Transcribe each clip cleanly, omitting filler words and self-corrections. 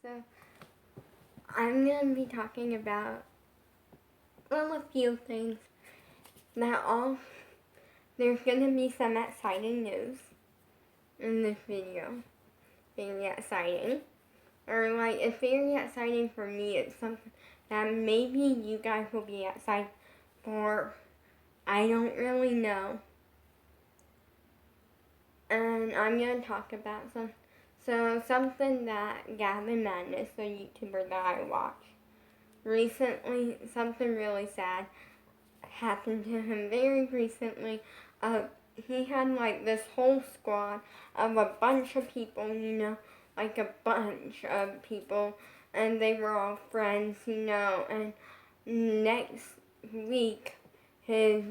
So, I'm going to be talking about, a few things there's going to be some exciting news in this video. Very exciting. Or, it's very exciting for me. It's something that maybe you guys will be excited for. I don't really know. And I'm going to talk about something that Gavin Madness, the YouTuber that I watch, recently, something really sad happened to him very recently. He had this whole squad of a bunch of people, like a bunch of people, and they were all friends, and next week his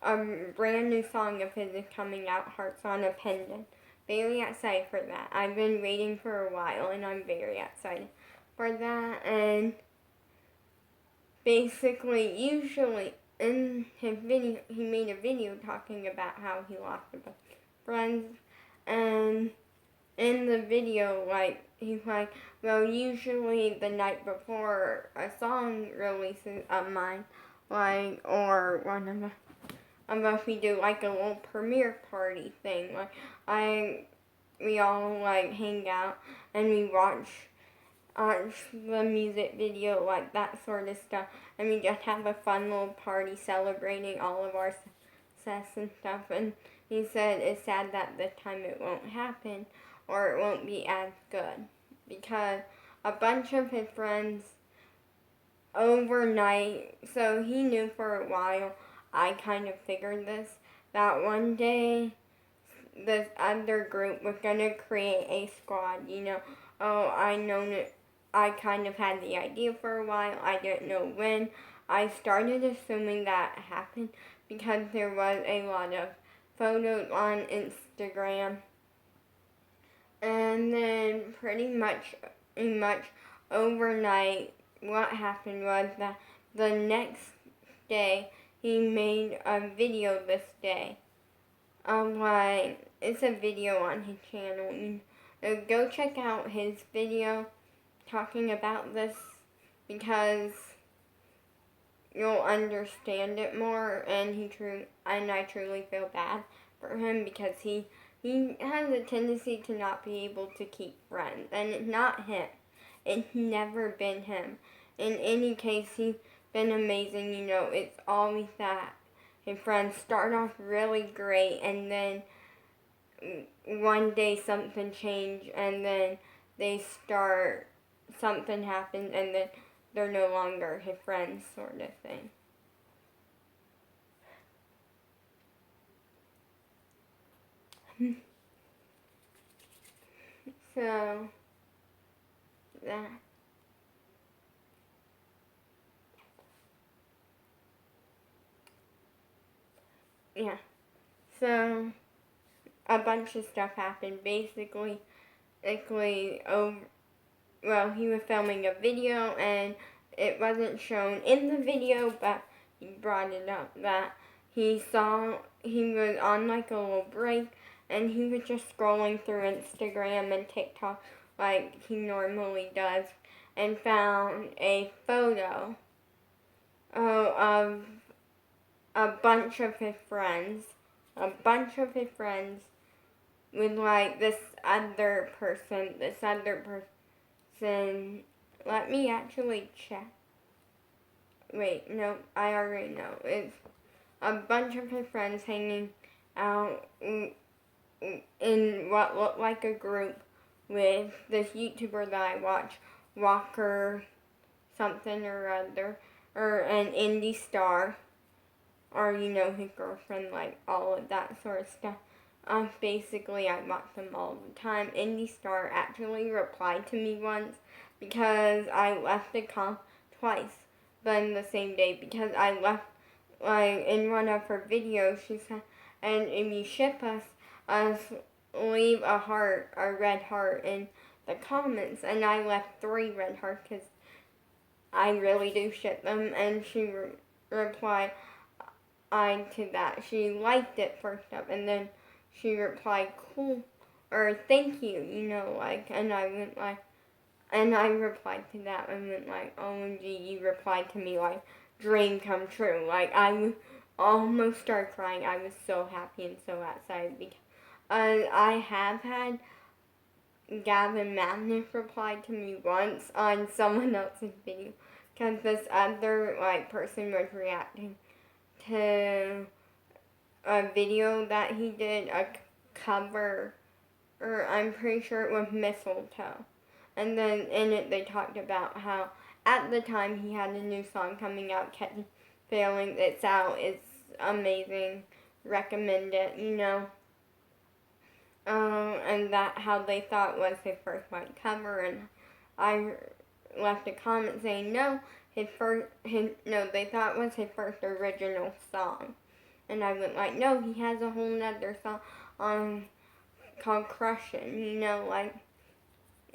a brand new song of his is coming out, Hearts on a Pendant. Very excited for that. I've been waiting for a while, and I'm very excited for that. And basically, usually in his video, he made a video talking about how he lost a bunch of friends. And in the video, he's like, well, usually the night before a song releases of mine, or one of the unless we do a little premiere party thing. We all hang out and we watch the music video, that sort of stuff, and we just have a fun little party celebrating all of our success and stuff. And he said it's sad that this time it won't happen, or it won't be as good, because a bunch of his friends overnight, so he knew for a while, I kind of figured this, that one day this other group was going to create a squad, I kind of had the idea for a while. I didn't know when. I started assuming that happened because there was a lot of photos on Instagram. And then pretty much overnight, what happened was that the next day, he made a video this day. It's a video on his channel. Go check out his video talking about this, because you'll understand it more, and I truly feel bad for him, because he has a tendency to not be able to keep friends, and it's not him. It's never been him. In any case, he's been amazing. It's always that his friends start off really great, and then one day something changed, and then something happens, and then they're no longer his friends, sort of thing. So, that. Yeah. So, a bunch of stuff happened. Basically, he was filming a video, and it wasn't shown in the video, but he brought it up that he was on a little break, and he was just scrolling through Instagram and TikTok like he normally does, and found a photo of a bunch of his friends with this other person. Let me actually check. Wait, no, I already know. It's a bunch of his friends hanging out in what looked like a group with this YouTuber that I watch, Walker something or other, or an indie star, or his girlfriend, all of that sort of stuff. Basically, I watch them all the time. Indie Star actually replied to me once because I left the comment twice, but in the same day, because I left, in one of her videos, she said, and if you ship us leave a red heart in the comments, and I left 3 red hearts because I really do ship them, and she replied to that. She liked it first up, and then she replied, cool, or thank you, like, and I went like, and I replied to that and went like, OMG, you replied to me like, dream come true. Like, I almost started crying. I was so happy and so excited because I have had Gavin Madness replied to me once on someone else's video because this other like person was reacting to a video that he did, a cover, or I'm pretty sure it was Mistletoe. And then in it they talked about how at the time he had a new song coming out, Catching Feelings. It's out, it's amazing, recommend it, and that how they thought was his first white cover, and I left a comment saying no, they thought it was his first original song, and I went like, no, he has a whole nother song called Crushin', like,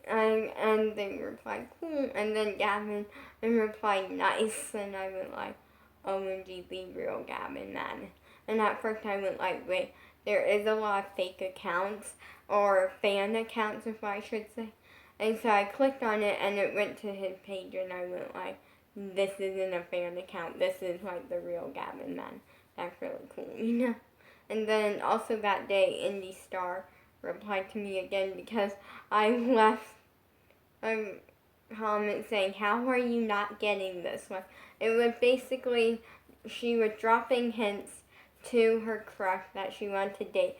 and they replied cool, and then Gavin replied nice, and I went like, OMG, be real, Gavin, man. And at first I went like, wait, there is a lot of fake accounts, or fan accounts if I should say. And so I clicked on it and it went to his page and I went like, this isn't a fan account, this is like the real Gavin, man. That's really cool, And then also that day, Indie Star replied to me again because I left a comment saying, how are you not getting this one? It was basically, she was dropping hints to her crush that she wanted to date,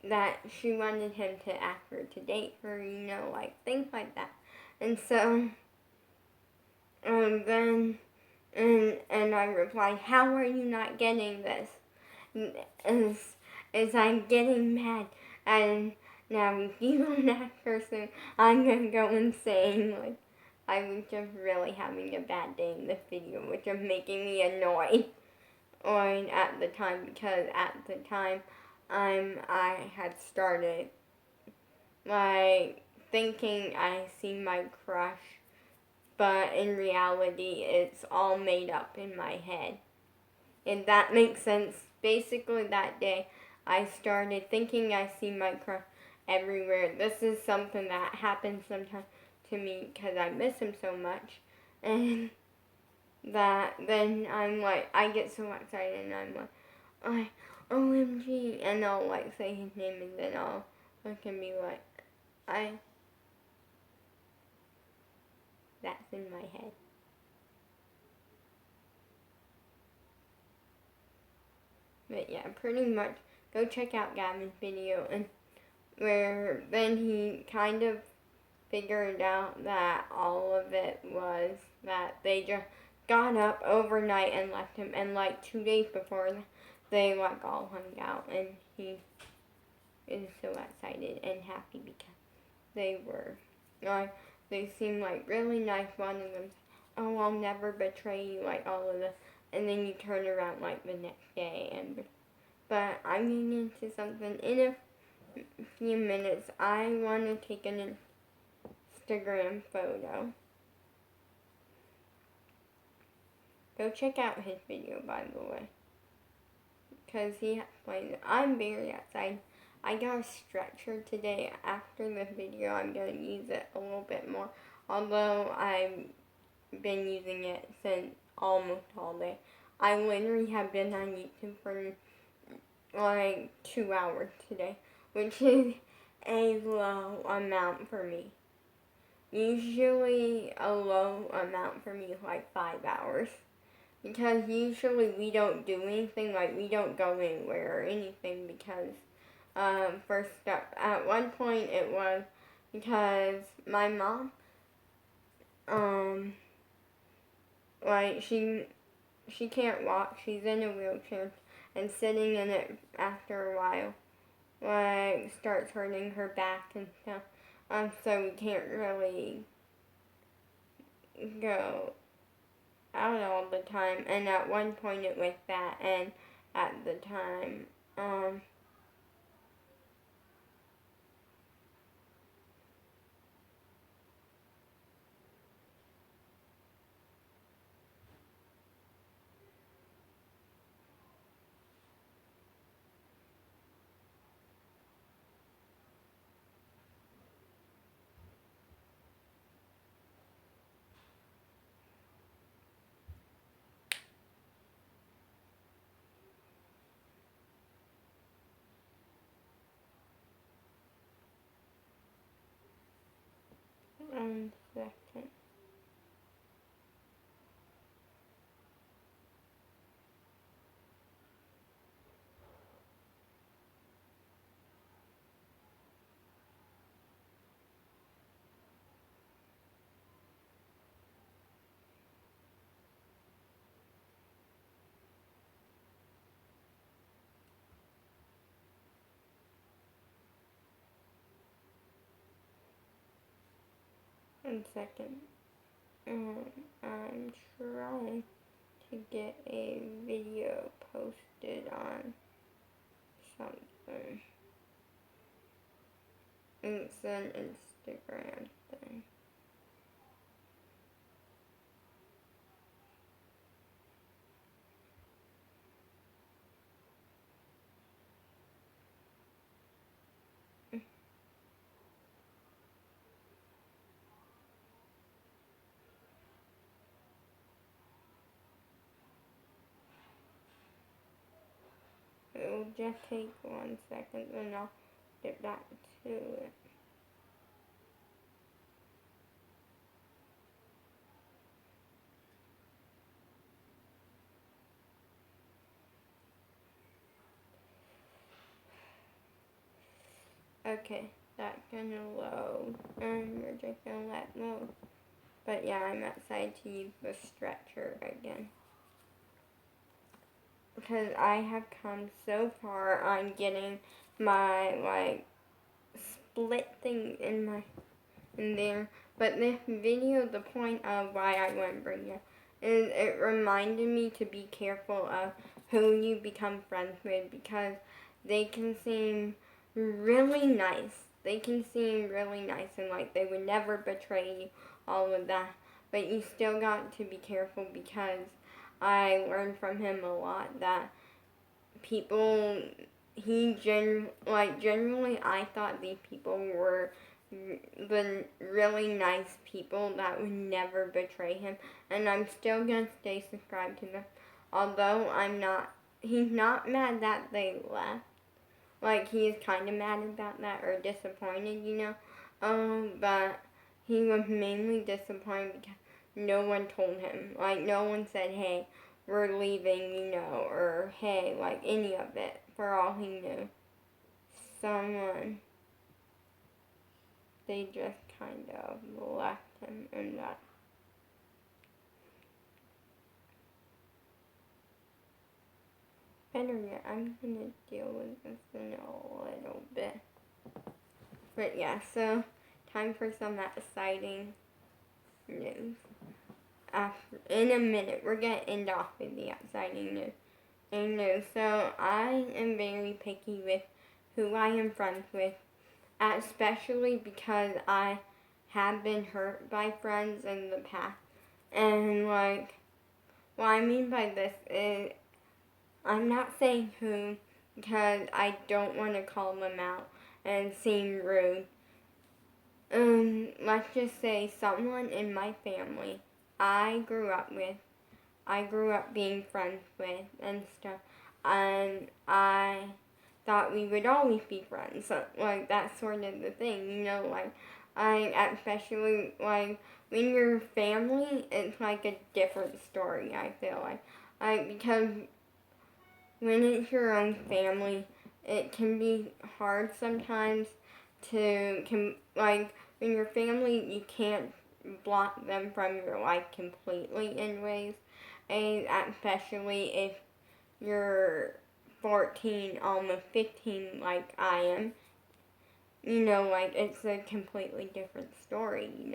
that she wanted him to ask her to date her, like things like that. And so, then, and I replied, how are you not getting this? As I'm getting mad, and now if you don't ask her soon, I'm gonna go insane. Like, I was just really having a bad day in this video, which is making me annoyed. Or at the time, because at the time, I had started like thinking I see my crush, but in reality, it's all made up in my head. If that makes sense. Basically, that day, I started thinking I see my crush everywhere. This is something that happens sometimes to me because I miss him so much. And that then I'm like, I get so excited and I'm like, OMG. And I'll like say his name and then I'll look and be like, that's in my head. But yeah, pretty much go check out Gavin's video, and where then he kind of figured out that all of it was that they just got up overnight and left him, and like 2 days before they like all hung out, and he is so excited and happy because they were like, they seemed like really nice. One of them, oh, I'll never betray you, like all of this. And then you turn around like the next day, but I'm getting into something in a few minutes. I want to take an Instagram photo. Go check out his video, by the way, because he explained it. I'm very excited. I got a stretcher today. After the video, I'm going to use it a little bit more, although I've been using it since almost all day. I literally have been on YouTube for like 2 hours today, which is a low amount for me. Usually a low amount for me is like 5 hours. Because usually we don't do anything, like we don't go anywhere or anything because, first up, at one point it was because my mom, like she can't walk, she's in a wheelchair, and sitting in it after a while, like, starts hurting her back and stuff, so we can't really go out all the time, and at one point it was that, and at the time, 1 second. One second. I'm trying to get a video posted on something. It's an Instagram thing. It'll just take 1 second and I'll get back to it. Okay, that's gonna load, and we're just gonna let load. But yeah, I'm outside to use the stretcher again. Because I have come so far on getting my, split thing in there. But this video, the point of why I want to bring it is it reminded me to be careful of who you become friends with, because they can seem really nice. They can seem really nice and like they would never betray you, all of that. But you still got to be careful, because I learned from him a lot that people, generally I thought these people were the really nice people that would never betray him, and I'm still gonna stay subscribed to them. Although he's not mad that they left. Like, he is kind of mad about that, or disappointed, but he was mainly disappointed because no one told him. Like, no one said, hey, we're leaving, or hey, like, any of it, for all he knew. They just kind of left him in that. Better yet, I'm gonna deal with this in a little bit. But yeah, so time for some exciting news. In a minute, we're gonna end off with the exciting news. So I am very picky with who I am friends with, especially because I have been hurt by friends in the past. And what I mean by this is, I'm not saying who, because I don't want to call them out and seem rude. Let's just say someone in my family I grew up being friends with and stuff, and I thought we would always be friends. So, like, that's sort of the thing, especially, when you're family, it's like a different story, I feel like. Because when it's your own family, it can be hard sometimes when you're family, you can't block them from your life completely in ways, and especially if you're 14, almost 15 like I am, it's a completely different story, you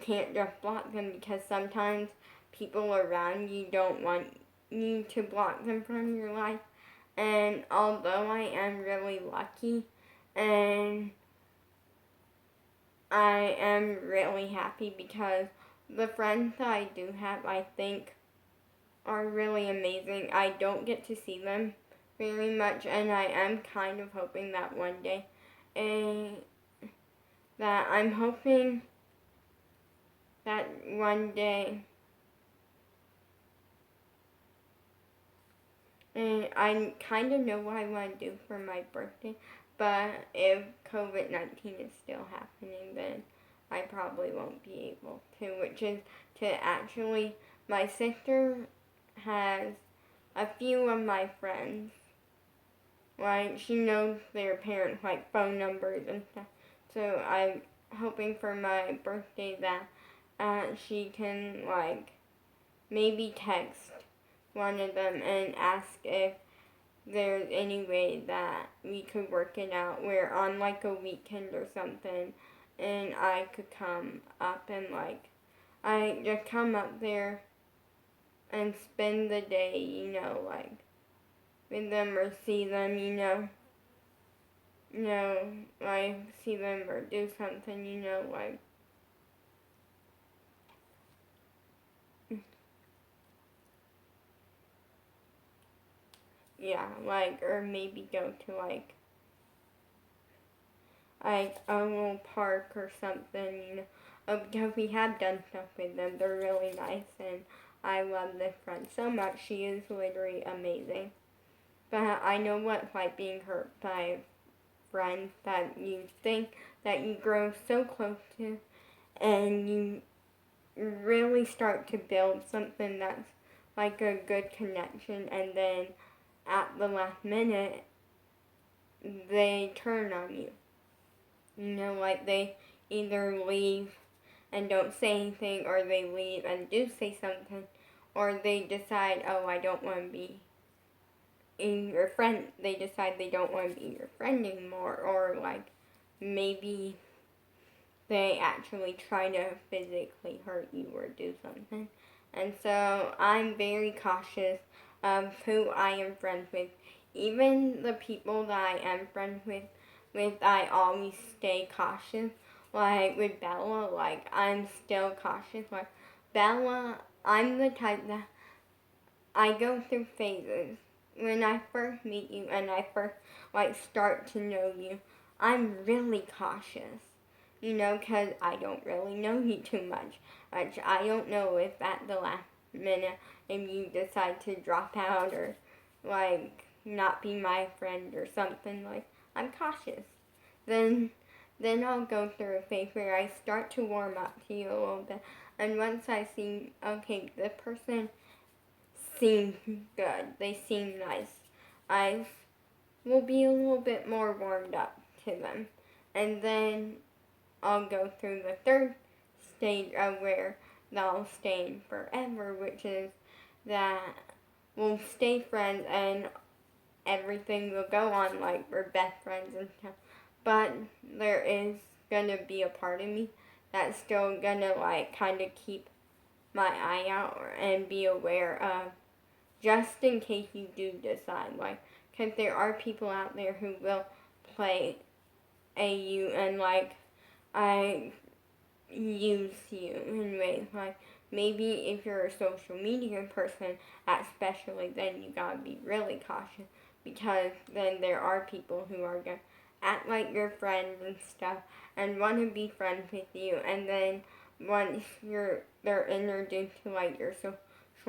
can't just block them, because sometimes people around you don't want you to block them from your life. And although I am really lucky and I am really happy, because the friends that I do have, I think, are really amazing. I don't get to see them very much, and I am kind of hoping that one day, I'm hoping that one day, and I kind of know what I want to do for my birthday, but if COVID-19 is still happening, then I probably won't be able to, which is to actually, my sister has a few of my friends, like, she knows their parents, like, phone numbers and stuff, so I'm hoping for my birthday that she can, like, maybe text one of them and ask if there's any way that we could work it out where on like a weekend or something and I could come up and like I just come up there and spend the day, like with them or see them, like see them or do something, like yeah, like or maybe go to like a little park or something, because we have done stuff with them. They're really nice, and I love this friend so much. She is literally amazing. But I know what it's like being hurt by friends that you think that you grow so close to, and you really start to build something that's like a good connection, and then at the last minute, they turn on you. Like they either leave and don't say anything, or they leave and do say something, or they decide, oh, I don't want to be in your friend. They decide they don't want to be your friend anymore, or like maybe they actually try to physically hurt you or do something. And so I'm very cautious of who I am friends with. Even the people that I am friends with I always stay cautious. Like with Bella, like I'm still cautious. Like Bella, I'm the type that I go through phases. When I first meet you and I first like start to know you, I'm really cautious. Because I don't really know you too much. Which I don't know if at the last minute if you decide to drop out or like not be my friend or something, like I'm cautious. Then then I'll go through a phase where I start to warm up to you a little bit, and once I see, okay, the person seems good, they seem nice, I will be a little bit more warmed up to them. And then I'll go through the third stage of where they'll stay forever, which is that we'll stay friends and everything will go on like we're best friends and stuff. But there is gonna be a part of me that's still gonna like kind of keep my eye out and be aware of, just in case you do decide, like, because there are people out there who will play AU and like I use you in ways like maybe if you're a social media person especially, then you gotta be really cautious, because then there are people who are gonna act like your friends and stuff and want to be friends with you, and then once they're introduced to like your social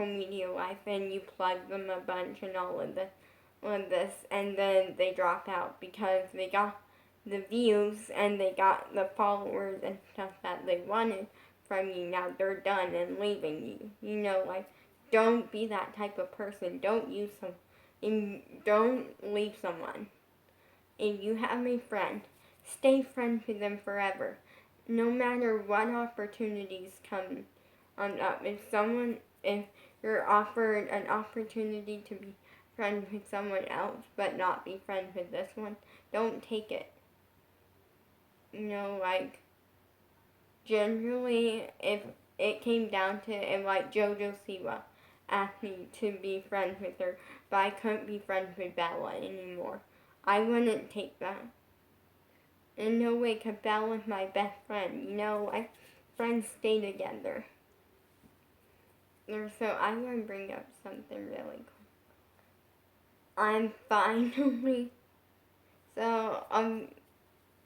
media life and you plug them a bunch and all of this, and then they drop out because they got the views and they got the followers and stuff that they wanted from you. Now they're done and leaving you. Like, don't be that type of person. Don't use some. Don't leave someone. If you have a friend, stay friends with them forever. No matter what opportunities come on up. If you're offered an opportunity to be friends with someone else but not be friends with this one, don't take it. Like, generally, if it came down to it, like JoJo Siwa asked me to be friends with her, but I couldn't be friends with Bella anymore, I wouldn't take that. In no way, because Bella's my best friend. Like, friends stay together. So I'm going to bring up something really cool. I'm finally, so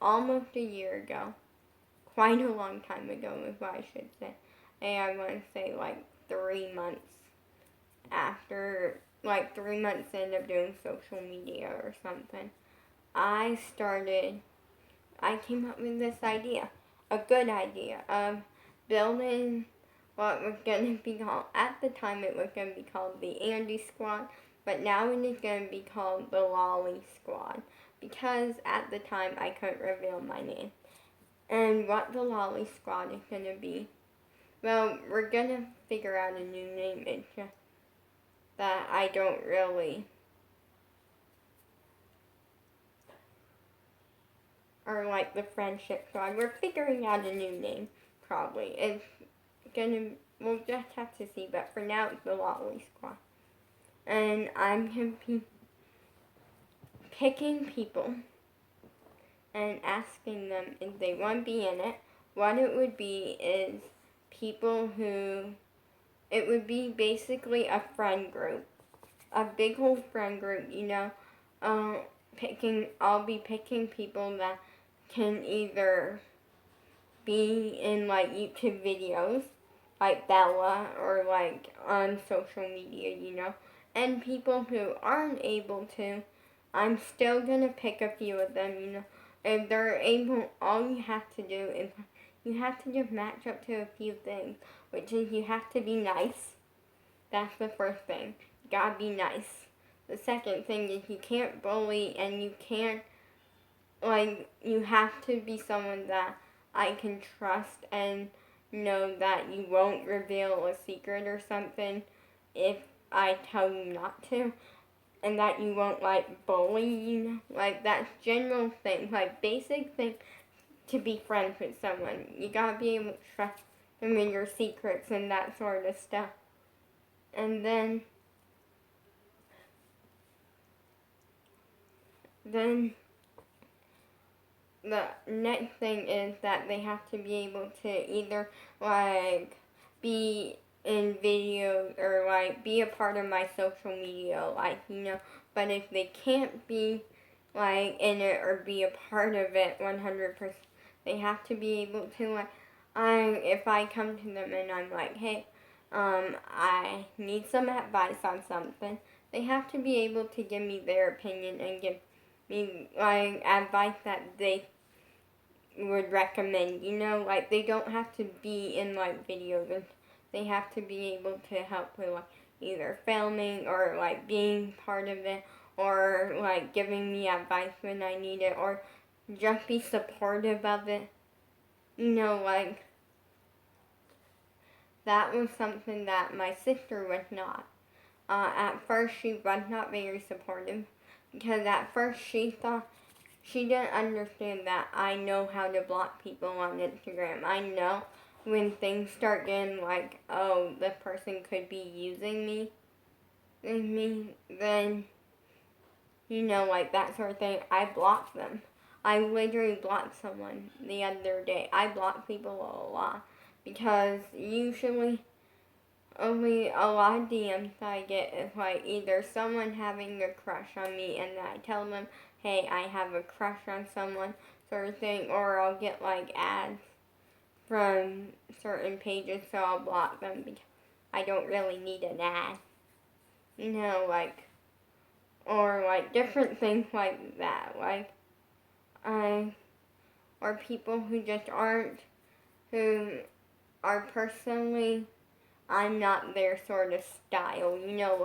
almost a year ago, quite a long time ago is what I should say. And I want to say like 3 months after, like 3 months in of doing social media or something, I came up with this idea. a good idea of building what was going to be called, at the time it was going to be called the Andy Squad, but now it is going to be called the Lolly Squad, because at the time I couldn't reveal my name. And what the Lolly Squad is going to be, well, we're going to figure out a new name. It's just that I don't really, or like the Friendship Squad. We're figuring out a new name, probably. It's gonna, we'll just have to see, but for now it's the Lolly Squad. And I'm gonna be picking people and asking them if they want to be in it. What it would be is people who, it would be basically a friend group, a big old friend group, you know. I'll be picking people that can either be in like YouTube videos, like Bella, or like on social media, you know. And people who aren't able to, I'm still gonna pick a few of them, you know. If they're able, all you have to do is you have to just match up to a few things, which is you have to be nice. That's the first thing. You gotta be nice. The second thing is you can't bully, and you can't, like, you have to be someone that I can trust and know that you won't reveal a secret or something if I tell you not to, and that you won't, like, bully, you know, like, that's general thing, like, basic thing to be friends with someone. You gotta be able to trust them with your secrets and that sort of stuff. And then the next thing is that they have to be able to either, like, be in videos or, like, be a part of my social media life, you know. But if they can't be, like, in it or be a part of it 100%, they have to be able to, like, if I come to them and I'm like, hey, I need some advice on something, they have to be able to give me their opinion and give me, like, advice that they would recommend, you know, like, they don't have to be in, like, videos, they have to be able to help with, like, either filming or, like, being part of it, or, like, giving me advice when I need it, or just be supportive of it, you know, like, that was something that my sister was not. At first, she was not very supportive, because at first she thought, she didn't understand that I know how to block people on Instagram. I know when things start getting like, oh, this person could be using me, then, you know, like that sort of thing, I block them. I literally blocked someone the other day. I block people a lot, because usually only a lot of DMs I get is like either someone having a crush on me and I tell them, hey, I have a crush on someone, sort of thing, or I'll get like ads from certain pages, so I'll block them because I don't really need an ad. You know, like, or like different things like that. Like, or people who just aren't, who are personally, I'm not their sort of style, you know,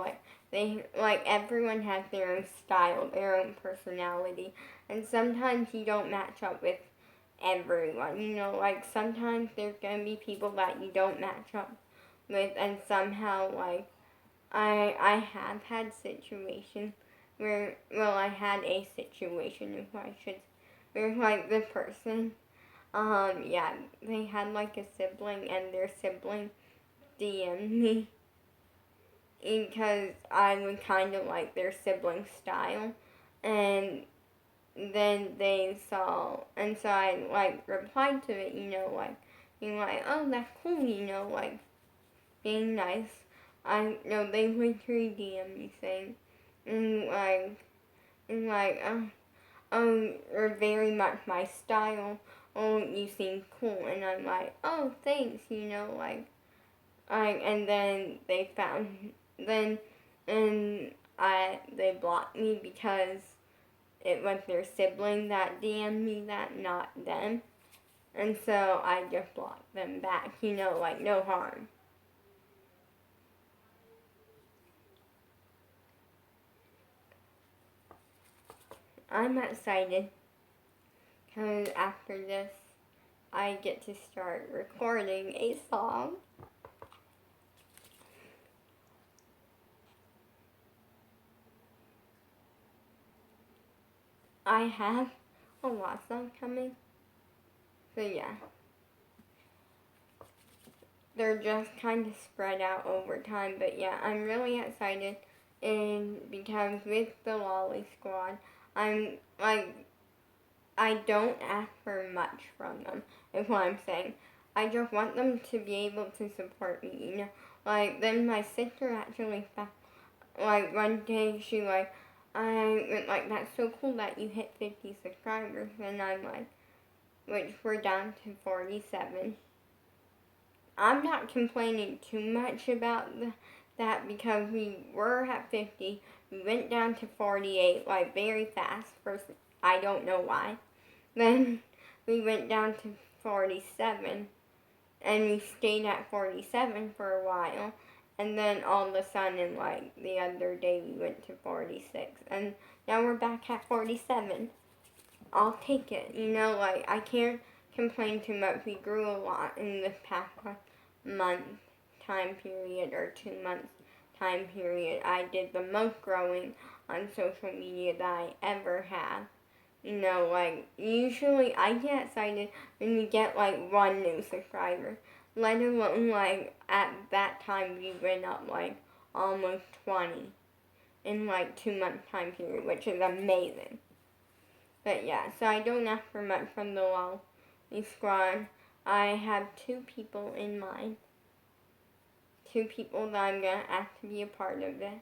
like everyone has their own style, their own personality, and sometimes you don't match up with everyone, you know, like sometimes there's gonna be people that you don't match up with, and somehow, like, I have had situations where, well, I had a situation, if I should, where, like, the person, yeah, they had, like, a sibling, and their sibling DM'd me because I would kind of like their sibling style, and then they saw, and so I, like, replied to it, you know, like, being like, oh, that's cool, you know, like, being nice. I know they literally DM me saying, and like, you're very much my style, oh, you seem cool, and I'm like, oh, thanks, you know, like, and then they found, then, and they blocked me because it was their sibling that DM'd me that, not them. And so I just blocked them back, like no harm. I'm excited because after this, I get to start recording a song. I have a lot of songs coming. So yeah. They're just kind of spread out over time. But yeah, I'm really excited. And because with the Lolly Squad, I'm like, I don't ask for much from them, is what I'm saying. I just want them to be able to support me, Like, then my sister actually found, like, one day she, like, I went, like, that's so cool that you hit 50 subscribers. And I'm like, which we're down to 47. I'm not complaining too much about that because we were at 50. We went down to 48, like, very fast. First, I don't know why. Then we went down to 47, and we stayed at 47 for a while. And then all of a sudden, like, the other day, we went to 46. And now we're back at 47. I'll take it. Like, I can't complain too much. We grew a lot in this past month time period or 2 months time period. I did the most growing on social media that I ever have. Like, usually I get excited when we get, like, one new subscriber. Let alone, like, at that time we went up, like, almost 20 in, like, 2 month time period, which is amazing. But yeah, so I don't ask for much from the Lolly Squad. I have 2 people in mind. 2 people that I'm going to ask to be a part of it.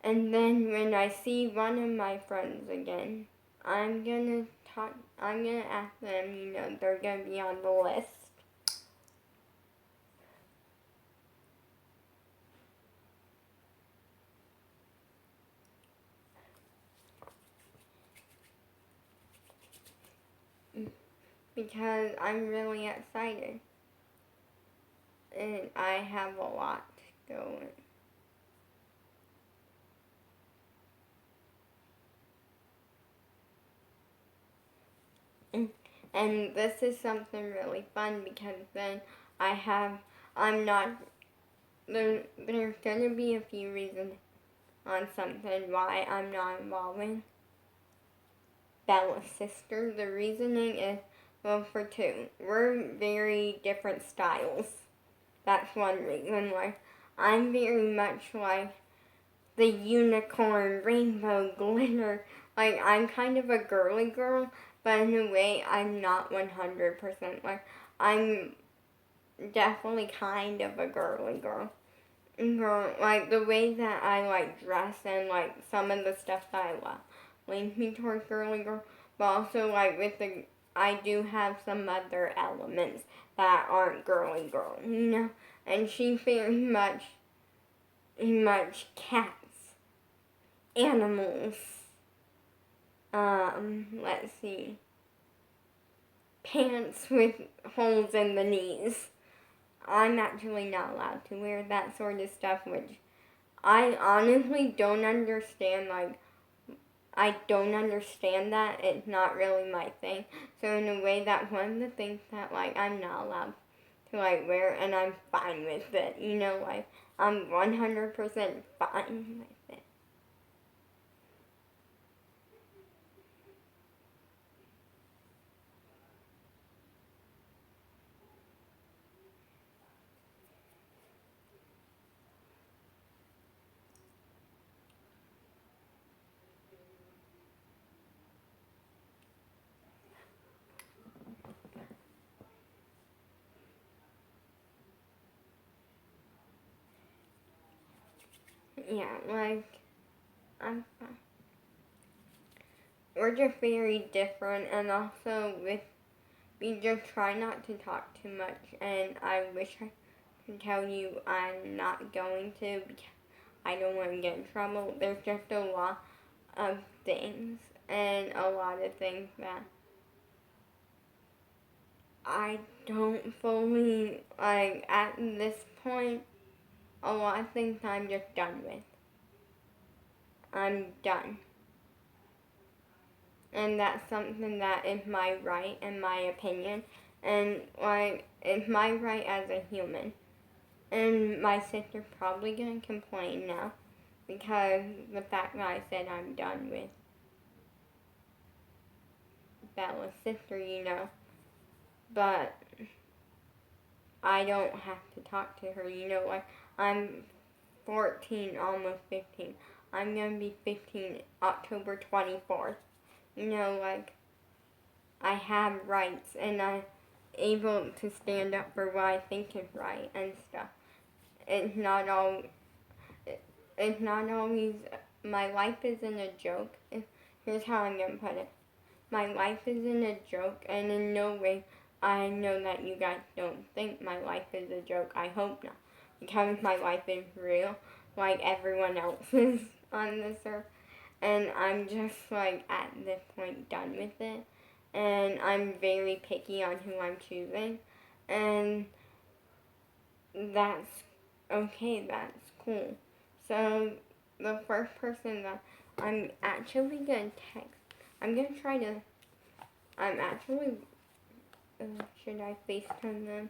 And then when I see one of my friends again, I'm going to ask them, they're going to be on the list. Because I'm really excited. And I have a lot going. And this is something really fun because then I'm not, there's going to be a few reasons on something why I'm not involving Bella's sister. The reasoning is, well, for 2. We're very different styles. That's one reason why. I'm very much like the unicorn, rainbow, glitter. Like, I'm kind of a girly girl, but in a way, I'm not 100%. Like, I'm definitely kind of a girly girl. Like, the way that I, like, dress and, like, some of the stuff that I love leans me towards girly girl. But also, like, I do have some other elements that aren't girly girl, And she's very much cats, animals, let's see, pants with holes in the knees. I'm actually not allowed to wear that sort of stuff, which I honestly don't understand. Like, I don't understand that. It's not really my thing. So in a way, that's one of the things that, like, I'm not allowed to, like, wear, and I'm fine with it. Like, I'm 100% fine with it. Yeah, like, I'm fine. We're just very different, and also we just try not to talk too much, and I wish I could tell you I'm not going to because I don't want to get in trouble. There's just a lot of things, and a lot of things that I don't fully, like, at this point, a lot of things I'm just done with. I'm done. And that's something that is my right and my opinion. And, like, it's my right as a human. And my sister's probably gonna complain now because the fact that I said I'm done with Bella's sister, But I don't have to talk to her, like I'm 14, almost 15. I'm gonna be 15 October 24th. Like I have rights and I'm able to stand up for what I think is right and stuff. It's not all. It's not always. My life isn't a joke. Here's how I'm gonna put it. My life isn't a joke, and in no way I know that you guys don't think my life is a joke. I hope not. Because my life is real, like everyone else's on this earth. And I'm just, like, at this point done with it. And I'm very picky on who I'm choosing. And that's okay, that's cool. So, the first person that I'm actually gonna text, I'm gonna try to, I'm actually, should I FaceTime them?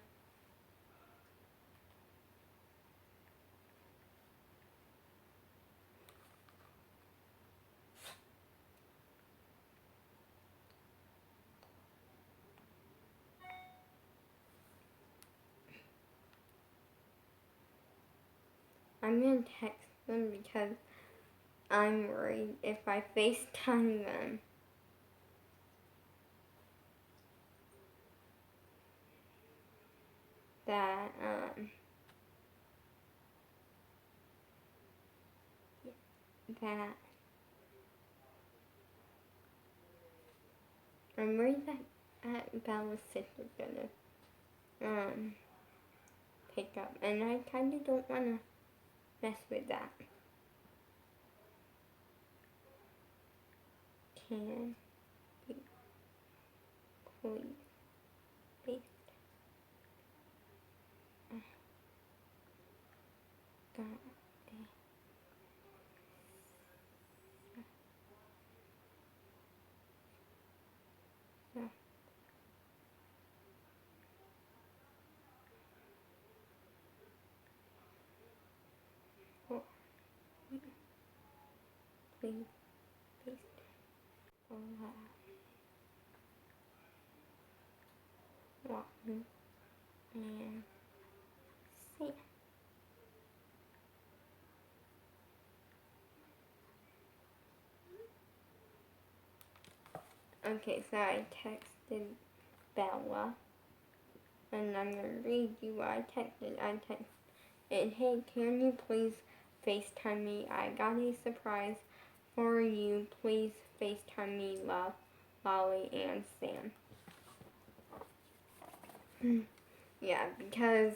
I'm gonna text them because I'm worried if I FaceTime them that, that, I'm worried that Bella's sister's gonna, pick up, and I kinda don't wanna mess with that. Can you please face that? Please face walk me and see. Okay, so I texted Bella, and I'm gonna read you what I texted. I texted, hey, can you please FaceTime me? I got a surprise for you. Please FaceTime me, love, Lolly, and Sam. Yeah, because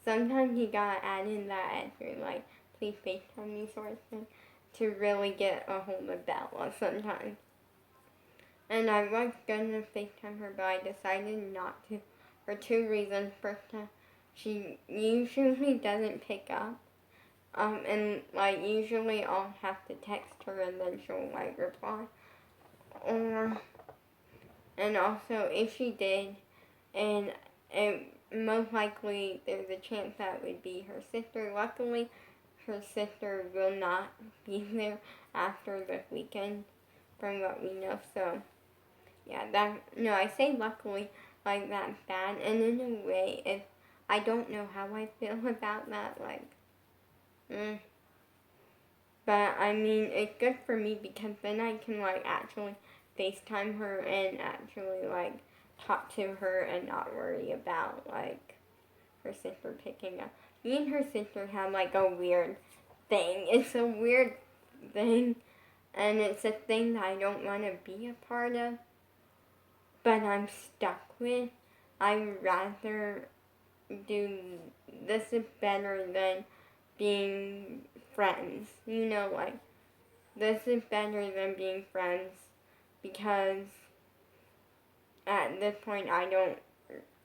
sometimes you gotta add in that extra, like, please FaceTime me sort of thing, to really get a hold of Bella sometimes. And I was gonna FaceTime her, but I decided not to for two reasons. First, she usually doesn't pick up. And, like, usually I'll have to text her and then she'll, like, reply. And also, if she did, and most likely there's a chance that would be her sister. Luckily, her sister will not be there after this weekend, from what we know. So, yeah, I say luckily, like, that's bad. And in a way, if I don't know how I feel about that, like, But, I mean, it's good for me because then I can, like, actually FaceTime her and actually, like, talk to her and not worry about, like, her sister picking up. Me and her sister have, like, a weird thing. It's a weird thing, and it's a thing that I don't want to be a part of, but I'm stuck with. I'd rather do this is better than being friends. Like, this is better than being friends because at this point I don't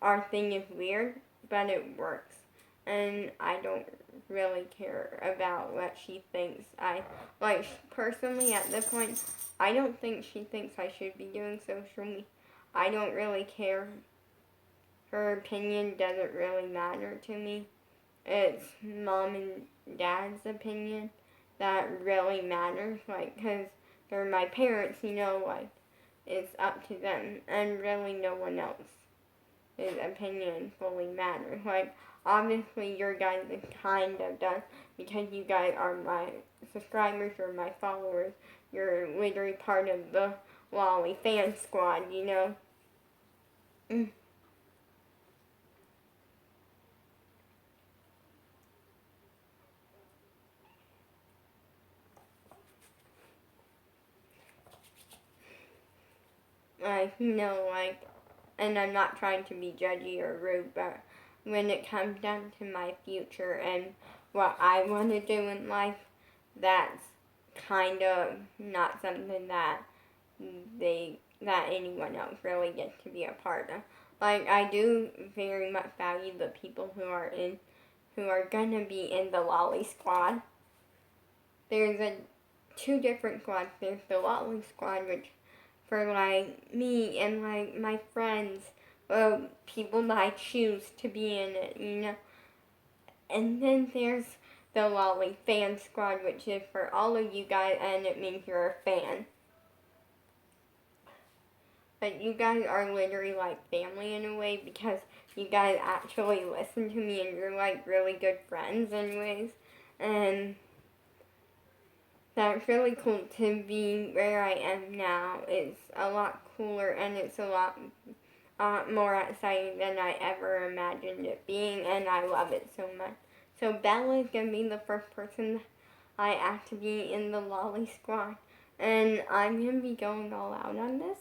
our thing is weird, but it works. And I don't really care about what she thinks. Personally at this point, I don't think she thinks I should be doing social media. I don't really care. Her opinion doesn't really matter to me. It's mom and dad's opinion that really matters, because they're my parents, it's up to them, and really no one else's opinion fully matters. Obviously your guys is kind of done, because you guys are my subscribers or my followers. You're literally part of the Lolly fan squad. And I'm not trying to be judgy or rude, but when it comes down to my future and what I want to do in life, that's kind of not something that anyone else really gets to be a part of. I do very much value the people who are gonna be in the Lolly squad. There's two different squads. There's the Lolly squad, which for me and my friends, people that I choose to be in it. And then there's the Lolly fan squad, which is for all of you guys, and it means you're a fan. But you guys are literally like family in a way, because you guys actually listen to me and you're really good friends anyways. And that's really cool to be where I am now. It's a lot cooler and it's a lot more exciting than I ever imagined it being, and I love it so much. So Bella is going to be the first person I asked to be in the Lolly squad, and I'm going to be going all out on this.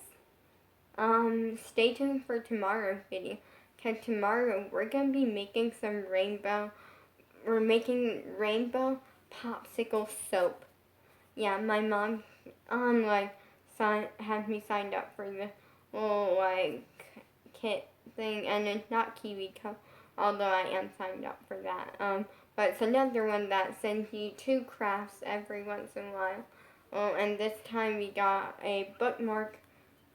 Stay tuned for tomorrow's video, because tomorrow we're going to be making we're making rainbow popsicle soap. Yeah, my mom, had me signed up for the little, kit thing, and it's not Kiwi Cup, although I am signed up for that. But it's another one that sends you 2 crafts every once in a while. And this time we got a bookmark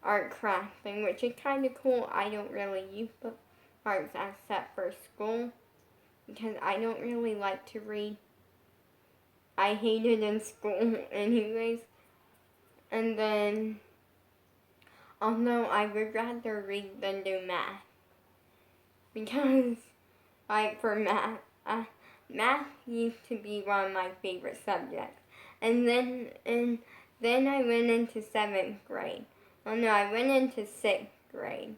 art craft thing, which is kind of cool. I don't really use bookmarks except for school, because I don't really like to read. I hated in school anyways. And then, although I would rather read than do math, because for math, math used to be one of my favorite subjects. And then I went into 7th grade. Oh no, I went into 6th grade.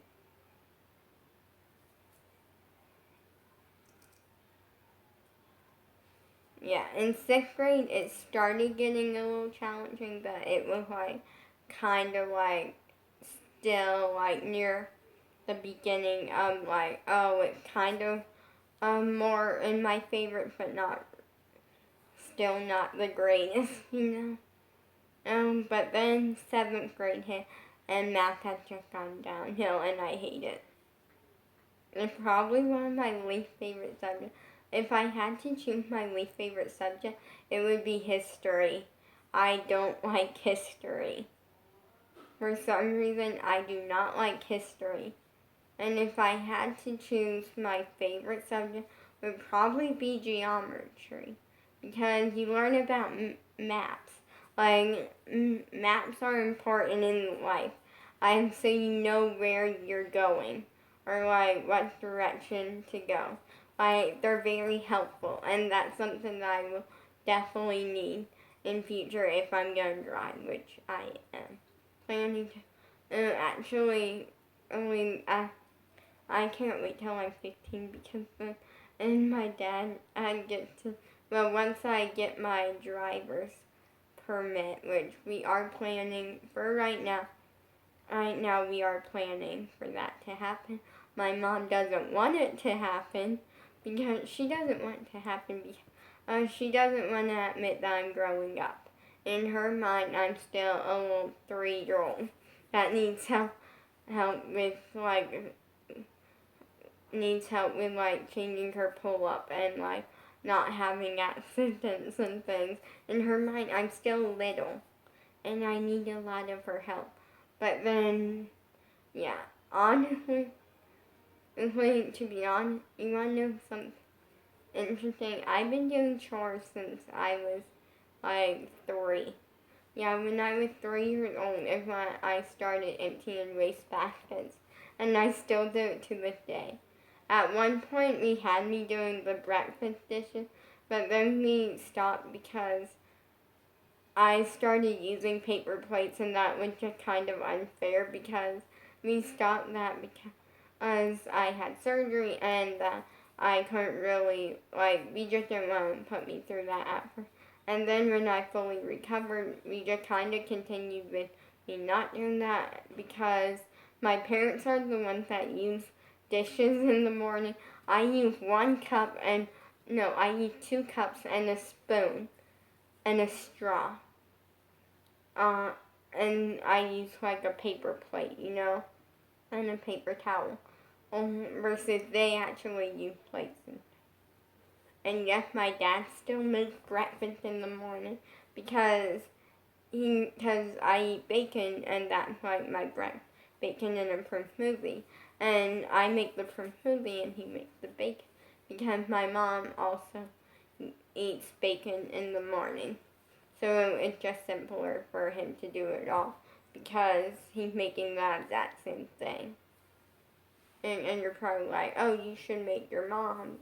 Yeah, in 6th grade it started getting a little challenging, but it was kind of still near the beginning of it's kind of more in my favorite, but still not the greatest. But then 7th grade hit and math has just gone downhill and I hate it. It's probably one of my least favorite subjects. If I had to choose my least favorite subject, it would be history. I don't like history. For some reason, I do not like history. And if I had to choose my favorite subject, it would probably be geometry. Because you learn about maps. Maps are important in life. So you know where you're going. Or what direction to go. They're very helpful, and that's something that I will definitely need in future if I'm going to drive, which I am planning to. Actually, I can't wait till I'm 15, because and my dad, once I get my driver's permit, which we are planning for right now. Right now we are planning for that to happen. My mom doesn't want it to happen, because she doesn't want it to happen because she doesn't want to admit that I'm growing up. In her mind, I'm still a little 3-year-old that needs help with needs help with like changing her pull up and like not having accidents and things. In her mind, I'm still little and I need a lot of her help. But then, yeah, honestly, to be honest, you want to know something interesting? I've been doing chores since I was like 3. Yeah, when I was 3 years old is when I started emptying waste baskets, and I still do it to this day. At one point, we had me doing the breakfast dishes, but then we stopped because I started using paper plates, and that was just kind of unfair because we stopped that because I had surgery and I couldn't really, like, we just didn't want to put me through that at first. And then when I fully recovered, we just kind of continued with me not doing that because my parents are the ones that use dishes in the morning. I use 1 cup and, no, I use 2 cups and a spoon and a straw. Uh, and I use like a paper plate, and a paper towel. Versus they actually use plates. And yes, my dad still makes breakfast in the morning because I eat bacon and that's like my breakfast, bacon and a prune smoothie. And I make the prune smoothie and he makes the bacon because my mom also eats bacon in the morning. So it's just simpler for him to do it all because he's making that exact same thing. And you're probably like, oh, you should make your mom's.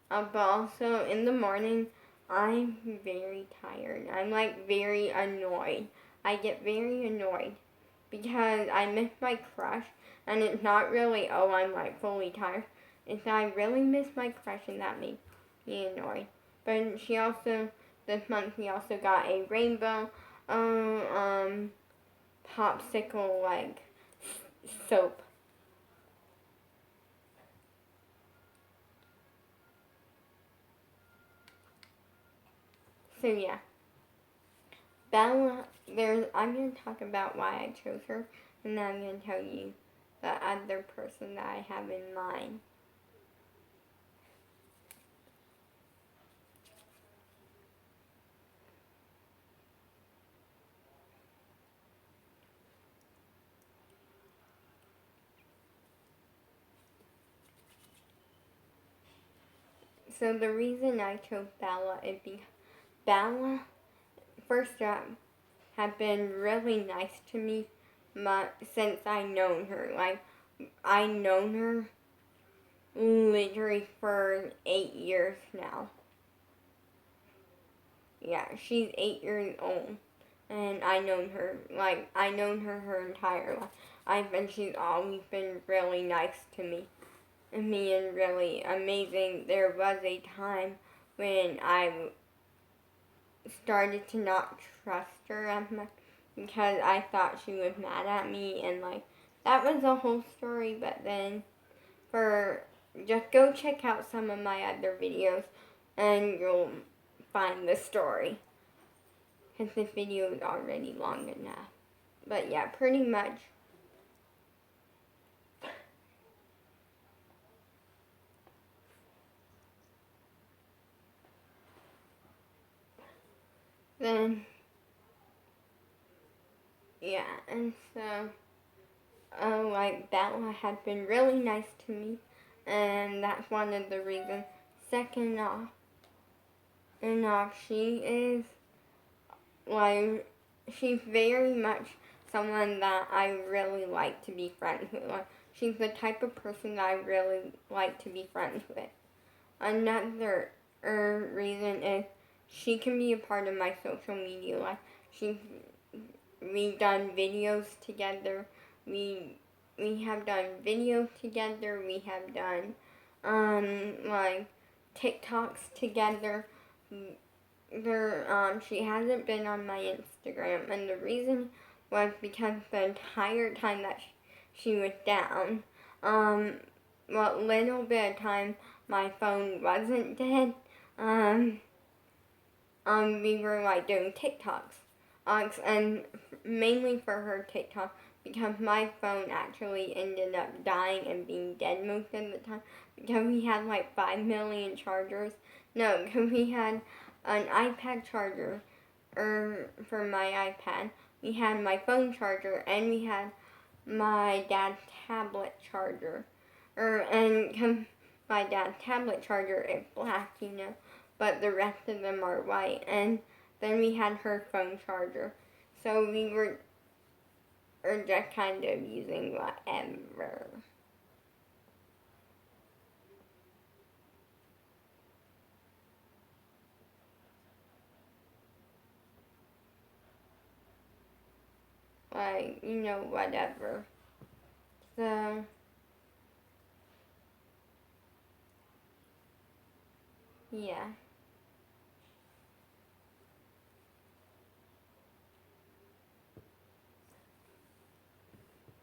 But also in the morning, I'm very tired. I'm like very annoyed. I get very annoyed because I miss my crush, and it's not really, oh, I'm like fully tired. It's that I really miss my crush, and that makes me annoyed. But this month we also got a rainbow popsicle like soap. So yeah, Bella. I'm gonna talk about why I chose her, and then I'm gonna tell you the other person that I have in mind. So the reason I chose Bella is because Bella, first up, have been really nice to me since I known her. Like, I known her literally for 8 years now. Yeah, she's 8 years old. And I known her her entire life. And she's always been really nice to me. And really amazing. There was a time when I started to not trust her as much because I thought she was mad at me, and like that was a whole story. But then just go check out some of my other videos and you'll find the story because this video is already long enough. But yeah, pretty much. Then yeah, and so like Bella had been really nice to me, and that's one of the reasons. Second off, she is like she's very much someone that I really like to be friends with. Like, she's the type of person that I really like to be friends with. Another reason is she can be a part of my social media life. We've done videos together. We have done videos together. We have done like TikToks together. She hasn't been on my Instagram, and the reason was because the entire time that she was down, what little bit of time my phone wasn't dead, we were like doing TikToks, and mainly for her TikTok because my phone actually ended up dying and being dead most of the time because we had like 5 million chargers. No, because we had an iPad charger for my iPad. We had my phone charger and we had my dad's tablet charger. And my dad's tablet charger is black, but the rest of them are white. And then we had her phone charger. So we were just kind of using whatever. Like, whatever. So, yeah.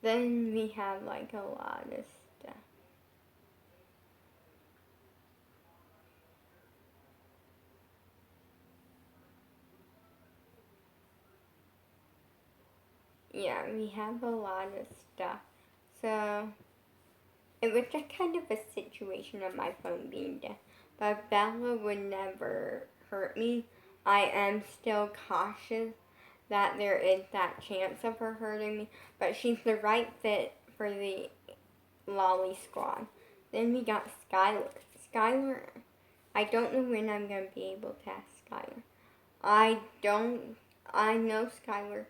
Then we have like a lot of stuff. Yeah, we have a lot of stuff. So, it was just kind of a situation of my phone being dead. But Bella would never hurt me. I am still cautious that there is that chance of her hurting me. But she's the right fit for the Lolly Squad. Then we got Skylar. Skylar, I don't know when I'm going to be able to ask Skylar. I know Skylar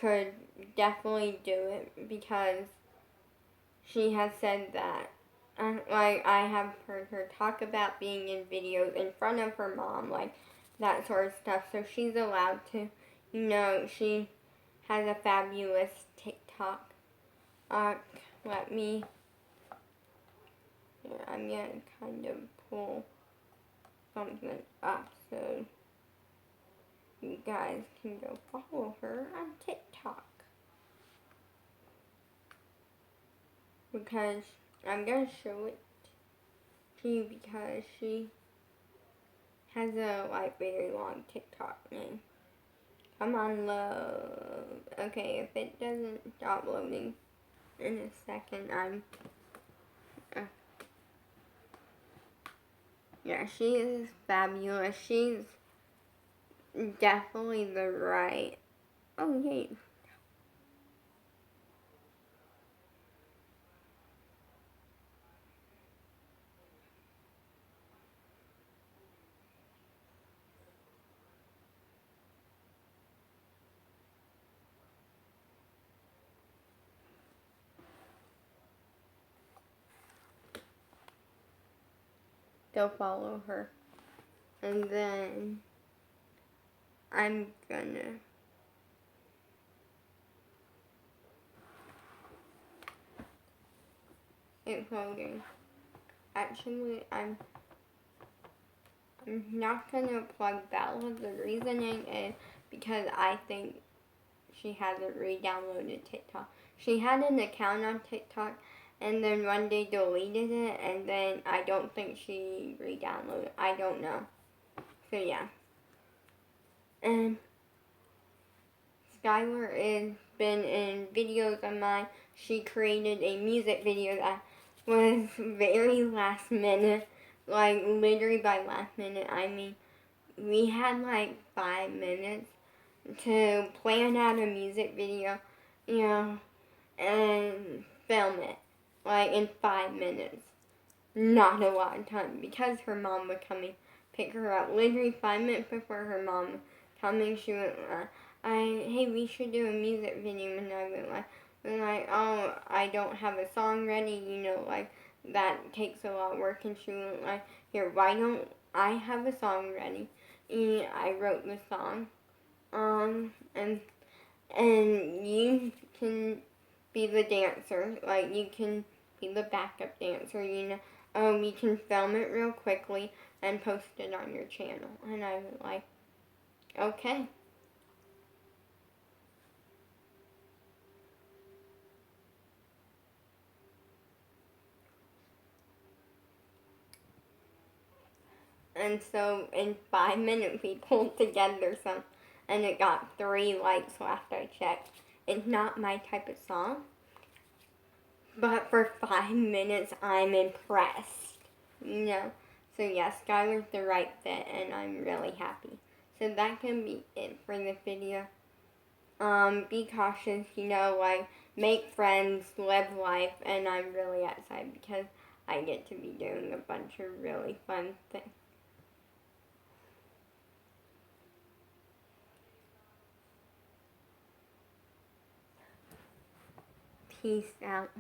could definitely do it because she has said that. Like, I have heard her talk about being in videos in front of her mom, like that sort of stuff. So she's allowed to. She has a fabulous TikTok. Let me. Here, I'm gonna kind of pull something up so you guys can go follow her on TikTok. Because I'm gonna show it to you because she has a very long TikTok name. Come on, love. Okay, if it doesn't stop loading in a second, yeah, she is fabulous. She's definitely the right. Oh, yay. Go follow her. And then I'm gonna it's loading. Actually, I'm not gonna plug Bella. The reasoning is because I think she hasn't re-downloaded TikTok. She had an account on TikTok and then one day deleted it and then I don't think she re-downloaded. I don't know. So yeah. And Skylar has been in videos of mine. She created a music video that was very last minute. Like literally by last minute, I mean we had like 5 minutes to plan out a music video, and film it, like in 5 minutes. Not a lot of time because her mom would come and pick her up. Literally 5 minutes before her mom coming, she went, hey, we should do a music video, and I went like, oh, I don't have a song ready, like that takes a lot of work, and she went like, here, why don't I have a song ready? And I wrote the song, and you can be the dancer, like you can be the backup dancer, you can film it real quickly and post it on your channel. And I was like, okay. And so in 5 minutes we pulled together some, and it got 3 likes last I checked. It's not my type of song. But for 5 minutes, I'm impressed. You know? So yeah, Skylar's the right fit, and I'm really happy. So that can be it for the video. Be cautious, like, make friends, live life, and I'm really excited because I get to be doing a bunch of really fun things. Peace out.